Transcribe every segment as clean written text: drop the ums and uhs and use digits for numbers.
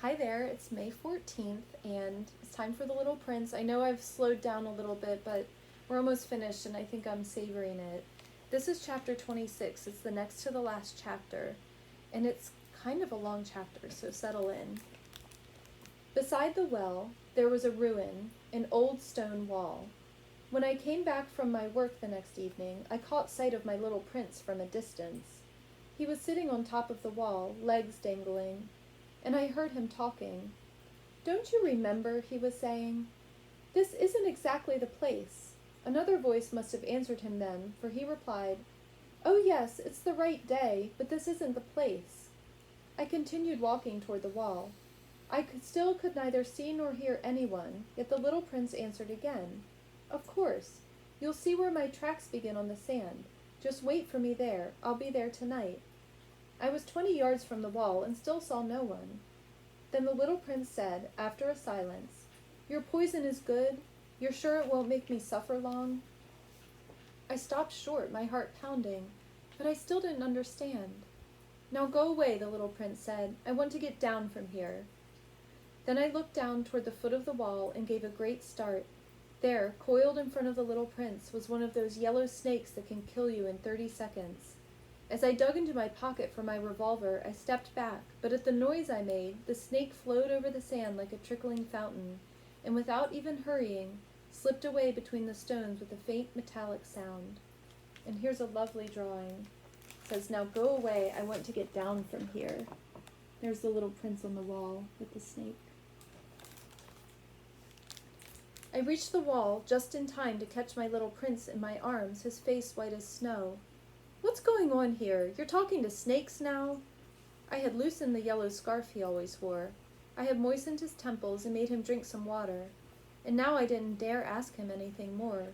Hi there, it's May 14th, and it's time for The Little Prince. I know I've slowed down a little bit, but we're almost finished, and I think I'm savoring it. This is chapter 26. It's the next to the last chapter, and it's kind of a long chapter, so settle in. Beside the well, there was a ruin, an old stone wall. When I came back from my work the next evening, I caught sight of my little prince from a distance. He was sitting on top of the wall, legs dangling, and I heard him talking. "Don't you remember," he was saying, "this isn't exactly the place." Another voice must have answered him then, for he replied, "Oh yes, it's the right day, but this isn't the place." I continued walking toward the wall. Still could neither see nor hear anyone, yet the little prince answered again, "Of course. You'll see where my tracks begin on the sand. Just wait for me there. I'll be there tonight." I was 20 yards from the wall and still saw no one. Then the little prince said, after a silence, "Your poison is good? You're sure it won't make me suffer long?" I stopped short, my heart pounding, but I still didn't understand. "Now go away," the little prince said. "I want to get down from here." Then I looked down toward the foot of the wall and gave a great start. There, coiled in front of the little prince, was one of those yellow snakes that can kill you in 30 seconds. As I dug into my pocket for my revolver, I stepped back, but at the noise I made, the snake flowed over the sand like a trickling fountain, and without even hurrying, slipped away between the stones with a faint metallic sound. And here's a lovely drawing. It says, "Now go away, I want to get down from here." There's the little prince on the wall with the snake. I reached the wall just in time to catch my little prince in my arms, his face white as snow. "What's going on here? You're talking to snakes now?" I had loosened the yellow scarf he always wore. I had moistened his temples and made him drink some water. And now I didn't dare ask him anything more.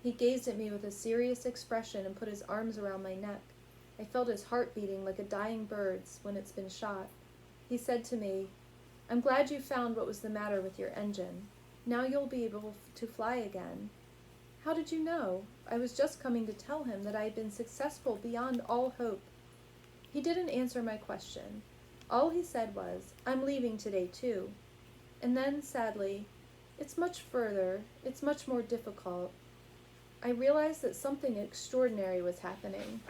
He gazed at me with a serious expression and put his arms around my neck. I felt his heart beating like a dying bird's when it's been shot. He said to me, "I'm glad you found what was the matter with your engine. Now you'll be able to fly again." How did you know? I was just coming to tell him that I had been successful beyond all hope. He didn't answer my question. All he said was, "I'm leaving today too." And then, sadly, "It's much further. It's much more difficult." I realized that something extraordinary was happening.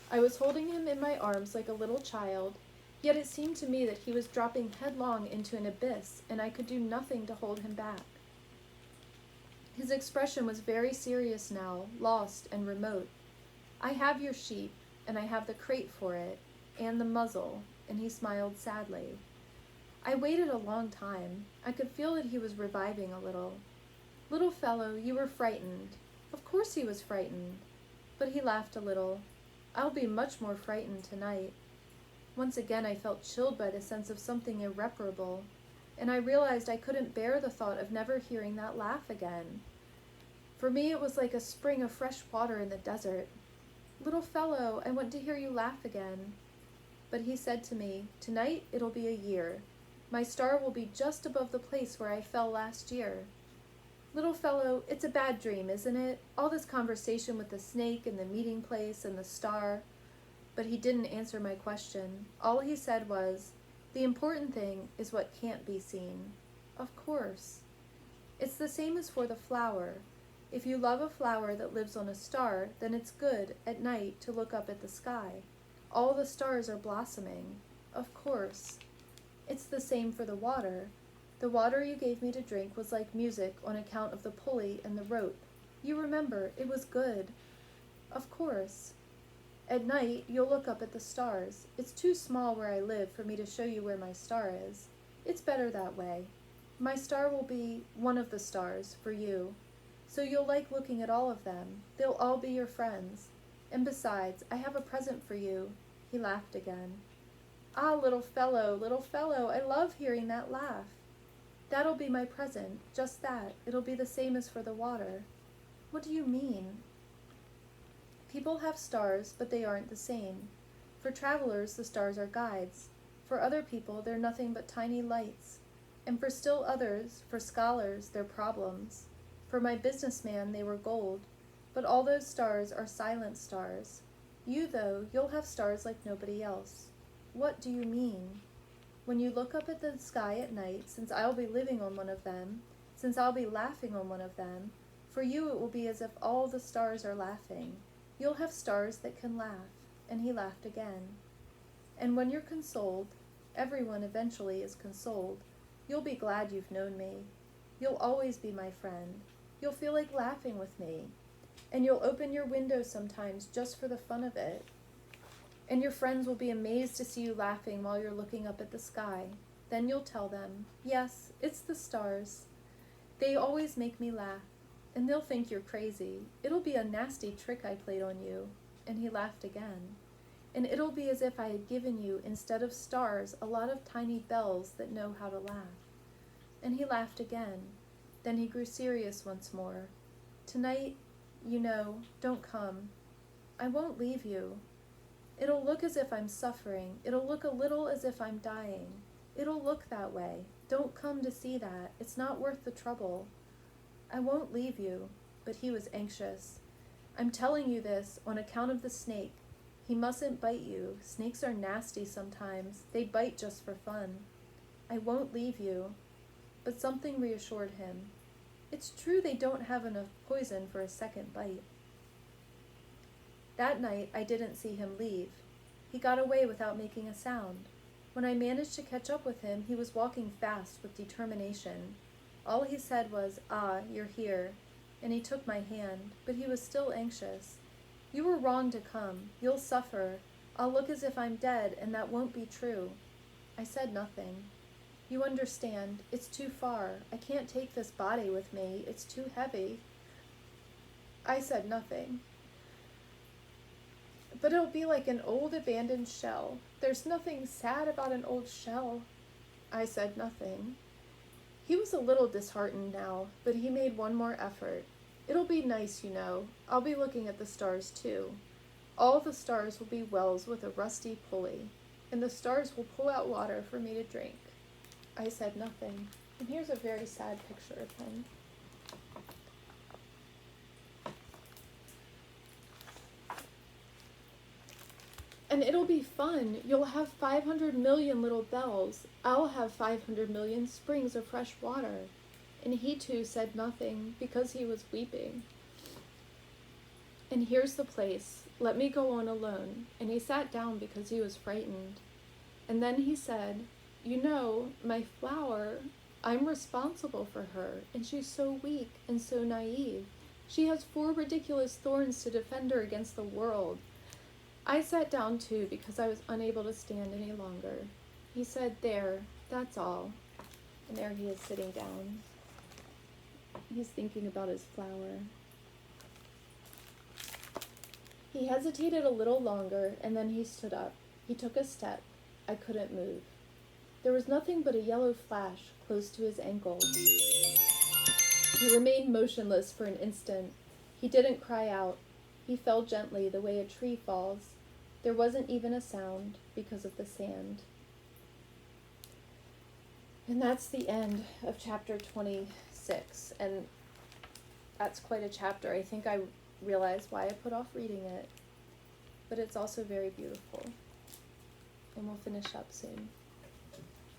I was holding him in my arms like a little child, yet it seemed to me that he was dropping headlong into an abyss, and I could do nothing to hold him back. His expression was very serious now, lost and remote. "I have your sheep, and I have the crate for it, and the muzzle," and he smiled sadly. I waited a long time. I could feel that he was reviving a little. "Little fellow, you were frightened." Of course he was frightened. But he laughed a little. "I'll be much more frightened tonight." Once again I felt chilled by the sense of something irreparable, and I realized I couldn't bear the thought of never hearing that laugh again. For me it was like a spring of fresh water in the desert. "Little fellow, I want to hear you laugh again." But he said to me, "Tonight it'll be a year. My star will be just above the place where I fell last year." "Little fellow, it's a bad dream, isn't it? All this conversation with the snake and the meeting place and the star." But he didn't answer my question. All he said was, "The important thing is what can't be seen." Of course. It's the same as for the flower. If you love a flower that lives on a star, then it's good, at night, to look up at the sky. All the stars are blossoming. Of course. It's the same for the water. The water you gave me to drink was like music on account of the pulley and the rope. You remember, it was good. Of course. At night, you'll look up at the stars. It's too small where I live for me to show you where my star is. It's better that way. My star will be one of the stars for you. So you'll like looking at all of them. They'll all be your friends. And besides, I have a present for you." He laughed again. "Ah, little fellow, I love hearing that laugh." "That'll be my present, just that. It'll be the same as for the water." "What do you mean?" "People have stars, but they aren't the same. For travelers, the stars are guides. For other people, they're nothing but tiny lights. And for still others, for scholars, they're problems. For my businessman, they were gold. But all those stars are silent stars. You, though, you'll have stars like nobody else." "What do you mean?" When you look up at the sky at night, since I'll be living on one of them, since I'll be laughing on one of them, for you it will be as if all the stars are laughing. You'll have stars that can laugh. And he laughed again. And when you're consoled, everyone eventually is consoled, you'll be glad you've known me. You'll always be my friend. You'll feel like laughing with me. And you'll open your window sometimes just for the fun of it. And your friends will be amazed to see you laughing while you're looking up at the sky. Then you'll tell them, yes, it's the stars. They always make me laugh. And they'll think you're crazy. It'll be a nasty trick I played on you. And he laughed again. And it'll be as if I had given you, instead of stars, a lot of tiny bells that know how to laugh. And he laughed again. Then he grew serious once more. Tonight, you know, don't come. I won't leave you. It'll look as if I'm suffering. It'll look a little as if I'm dying. It'll look that way. Don't come to see that. It's not worth the trouble. I won't leave you. But he was anxious. I'm telling you this on account of the snake. He mustn't bite you. Snakes are nasty sometimes. They bite just for fun. I won't leave you. But something reassured him. It's true they don't have enough poison for a second bite. That night, I didn't see him leave. He got away without making a sound. When I managed to catch up with him, he was walking fast with determination. All he said was, "Ah, you're here," and he took my hand, but he was still anxious. You were wrong to come. You'll suffer. I'll look as if I'm dead, and that won't be true. I said nothing. You understand, it's too far. I can't take this body with me. It's too heavy. I said nothing. But it'll be like an old abandoned shell. There's nothing sad about an old shell. I said nothing. He was a little disheartened now, but he made one more effort. It'll be nice, you know. I'll be looking at the stars, too. All the stars will be wells with a rusty pulley, and the stars will pull out water for me to drink. I said nothing, and here's a very sad picture of him. And it'll be fun. You'll have 500 million little bells. I'll have 500 million springs of fresh water. And he too said nothing because he was weeping. And here's the place. Let me go on alone. And he sat down because he was frightened. And then he said, you know, my flower, I'm responsible for her. And she's so weak and so naive. She has 4 ridiculous thorns to defend her against the world. I sat down too because I was unable to stand any longer. He said, there, that's all. And there he is sitting down. He's thinking about his flower. He hesitated a little longer, and then he stood up. He took a step. I couldn't move. There was nothing but a yellow flash close to his ankle. He remained motionless for an instant. He didn't cry out. He fell gently the way a tree falls. There wasn't even a sound because of the sand. And that's the end of chapter 26. And that's quite a chapter. I think I realized why I put off reading it. But it's also very beautiful. And we'll finish up soon.